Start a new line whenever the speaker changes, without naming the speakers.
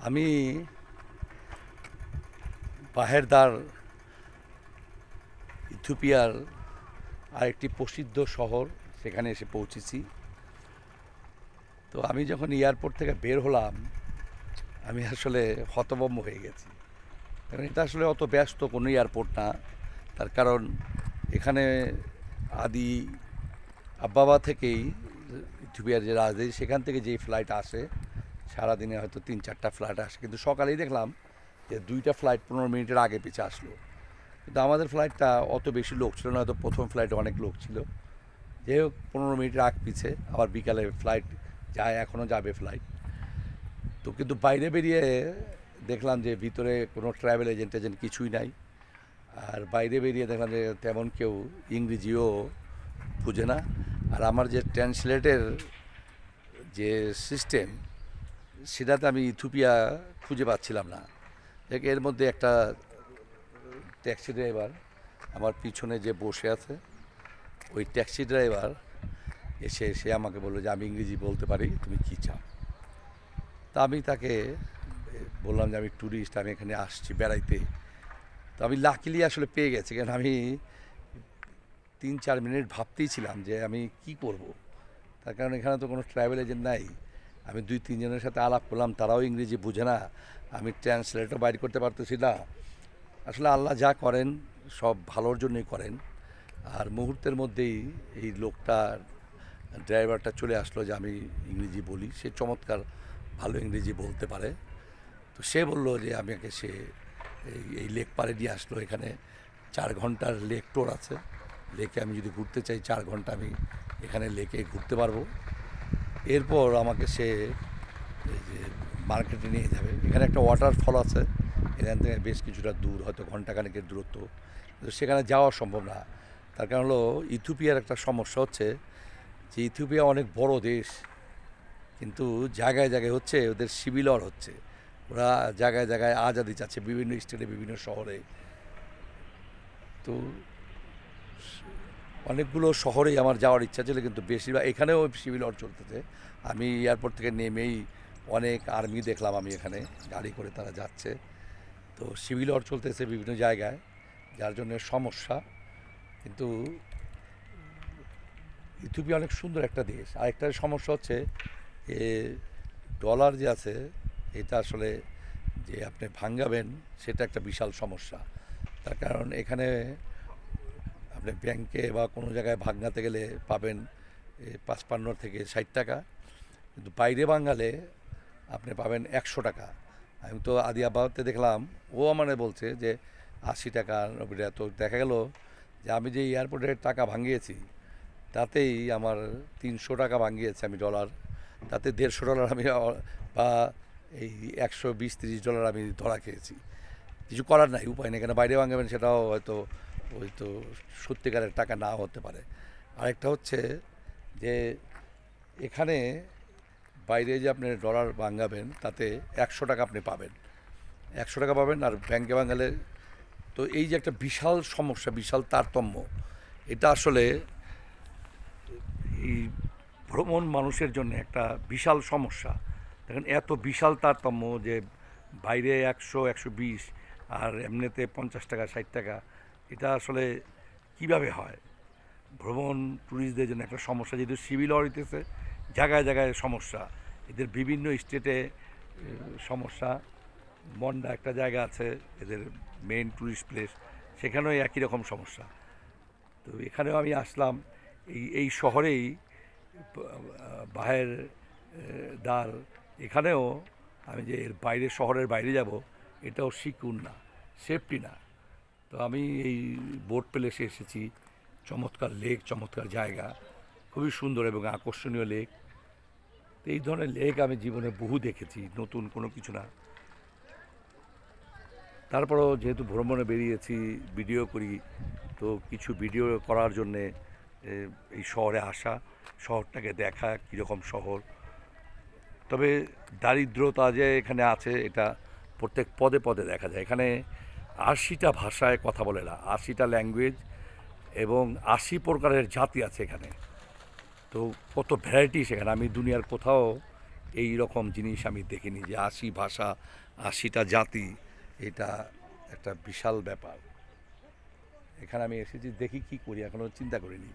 আমি বাহেরদার ইথিওপিয়ার আরেকটি প্রসিদ্ধ শহর, সেখানে এসে পৌঁছেছি। তো আমি যখন এয়ারপোর্ট থেকে বের হলাম, আমি আসলে হতভম্ব হয়ে গেছি। কারণ এটা আসলে অত ব্যস্ত কোনো এয়ারপোর্ট না। তার কারণ এখানে আদি আব্বাবা থেকেই, ইথিওপিয়ার যে রাজধানী, সেখান থেকে যেই ফ্লাইট আসে, সারাদিনে হয়তো 3-4টা ফ্লাইট আসে, কিন্তু সকালেই দেখলাম যে 2টা ফ্লাইট 15 মিনিটের আগে পিছে আসলো। কিন্তু আমাদের ফ্লাইটটা অত বেশি লোক ছিল না, হয়তো প্রথম ফ্লাইটে অনেক লোক ছিল। যাই হোক, 15 মিনিটের আগ পিছে আবার বিকালে ফ্লাইট যায়, এখনও যাবে ফ্লাইট। তো কিন্তু বাইরে বেরিয়ে দেখলাম যে ভিতরে কোনো ট্রাভেল এজেন্ট কিছুই নাই। আর বাইরে বেরিয়ে দেখলাম যে তেমন কেউ ইংরেজিও বুঝে না। আর আমার যে ট্রান্সলেটের যে সিস্টেম, সেটাতে আমি ইথিওপিয়া খুঁজে পাচ্ছিলাম না। এর মধ্যে একটা ট্যাক্সি ড্রাইভার আমার পিছনে যে বসে আছে, ওই ট্যাক্সি ড্রাইভার সে আমাকে বললো যে আমি ইংরেজি বলতে পারি, তুমি কী চাও। তা আমি তাকে বললাম যে আমি ট্যুরিস্ট, আমি এখানে আসছি বেড়াইতে। তো আমি লাকিলি আসলে পেয়ে গেছি, কারণ আমি 3-4 মিনিট ভাবতেই ছিলাম যে আমি কি করব। তার কারণ এখানে তো কোনো ট্রাভেল এজেন্ট নাই। আমি 2-3 জনের সাথে আলাপ করলাম, তারাও ইংরেজি বুঝে না। আমি ট্রান্সলেটও বাইর করতে পারতেছি না। আসলে আল্লাহ যা করেন সব ভালোর জন্যই করেন। আর মুহূর্তের মধ্যেই এই লোকটার, ড্রাইভারটা চলে আসলো যে আমি ইংরেজি বলি। সে চমৎকার ভালো ইংরেজি বলতে পারে। তো সে বললো যে আমাকে সে এই লেক পাড়ে নিয়ে আসলো। এখানে 4 ঘন্টার লেক টোর আছে। লেকে আমি যদি ঘুরতে চাই 4 ঘন্টা আমি এখানে লেকে ঘুরতে পারবো। এরপর আমাকে সে এই যে মার্কেটে নিয়ে যাবে। এখানে একটা ওয়াটারফল আছে, এখান থেকে বেশ কিছুটা দূর, হয়তো ঘন্টাখানেকের দূরত্ব। কিন্তু সেখানে যাওয়া সম্ভব না। তার কারণ হলো ইথিওপিয়ার একটা সমস্যা হচ্ছে যে ইথিওপিয়া অনেক বড় দেশ, কিন্তু জায়গায় জায়গায় হচ্ছে ওদের সিভিল ওয়ার হচ্ছে। ওরা জায়গায় জায়গায় আজাদি চাচ্ছে, বিভিন্ন স্টেটে, বিভিন্ন শহরে। তো অনেকগুলো শহরেই আমার যাওয়ার ইচ্ছা ছিল, কিন্তু বেশিরভাগ এখানেও সিভিল ওয়ার চলতেছে। আমি এয়ারপোর্ট থেকে নেমেই অনেক আর্মি দেখলাম, আমি এখানে গাড়ি করে তারা যাচ্ছে। তো সিভিল ওয়ার চলতেছে বিভিন্ন জায়গায়, যার জন্য সমস্যা। কিন্তু ইথিওপিয়া অনেক সুন্দর একটা দেশ। আরেকটা সমস্যা হচ্ছে যে ডলার যে আছে, এটা আসলে যে আপনি ভাঙাবেন সেটা একটা বিশাল সমস্যা। তার কারণ এখানে আপনি ব্যাংকে বা কোনো জায়গায় ভাঙাতে গেলে পাবেন 55 থেকে 60 টাকা, কিন্তু বাইরে ভাঙালে আপনি পাবেন 100 টাকা। আমি তো আদি আবাহতে দেখলাম, ও মানে বলছে যে 80 টাকা, 90 টাকা। তো দেখা গেল যে আমি যে এয়ারপোর্টের টাকা ভাঙিয়েছি, তাতেই আমার 300 টাকা ভাঙিয়েছে আমি ডলার। তাতে $150 আমি বা এই $120-130 আমি ধরা খেয়েছি। কিছু করার নাই, উপায় নেই। কেন বাইরে ভাঙাবেন, সেটাও হয়তো ওই তো সত্যিকারের টাকা নাও হতে পারে। আরেকটা হচ্ছে যে এখানে বাইরে যে আপনি ডলার ভাঙাবেন, তাতে 100 টাকা আপনি পাবেন, 100 টাকা পাবেন। আর ব্যাংকে ভাঙালে, তো এই যে একটা বিশাল সমস্যা, বিশাল তারতম্য, এটা আসলে এই ভ্রমণ মানুষের জন্য একটা বিশাল সমস্যা। দেখেন এত বিশাল তারতম্য যে বাইরে 100-120 আর এমনিতে 50 টাকা 60 টাকা, এটা আসলে কিভাবে হয়? ভ্রমণ ট্যুরিস্টদের জন্য একটা সমস্যা। যেহেতু সিভিল ওয়ার হইতেছে, জায়গায় জায়গায় সমস্যা, এদের বিভিন্ন স্টেটে সমস্যা। মন্ডা একটা জায়গা আছে এদের মেইন ট্যুরিস্ট প্লেস, সেখানেও একই রকম সমস্যা। তো এখানেও আমি আসলাম, এই শহরেই বাহের দার, এখানেও আমি যে এর বাইরে, শহরের বাইরে যাব, এটাও সিকিউর না, সেফটি না। তো আমি এই বোট প্লেসে এসেছি। চমৎকার লেক, চমৎকার জায়গা, খুবই সুন্দর এবং আকর্ষণীয় লেক। তো এই ধরনের লেক আমি জীবনে বহু দেখেছি, নতুন কোনো কিছু না। তারপরেও যেহেতু ভ্রমণে বেরিয়েছি, ভিডিও করি, তো কিছু ভিডিও করার জন্যে এই শহরে আসা, শহরটাকে দেখা, কীরকম শহর। তবে দারিদ্রতা যে এখানে আছে, এটা প্রত্যেক পদে পদে দেখা যায়। এখানে 80টা ভাষায় কথা বলে না, 80টা ল্যাঙ্গুয়েজ এবং 80 প্রকারের জাতি আছে এখানে। তো কত ভ্যারাইটি সেখানে, আমি দুনিয়ার কোথাও এই রকম জিনিস আমি দেখিনি, যে ৮০ ভাষা, ৮০টা জাতি, এটা একটা বিশাল ব্যাপার। এখানে আমি এসেছি, দেখি কি করি, এখনও চিন্তা করিনি।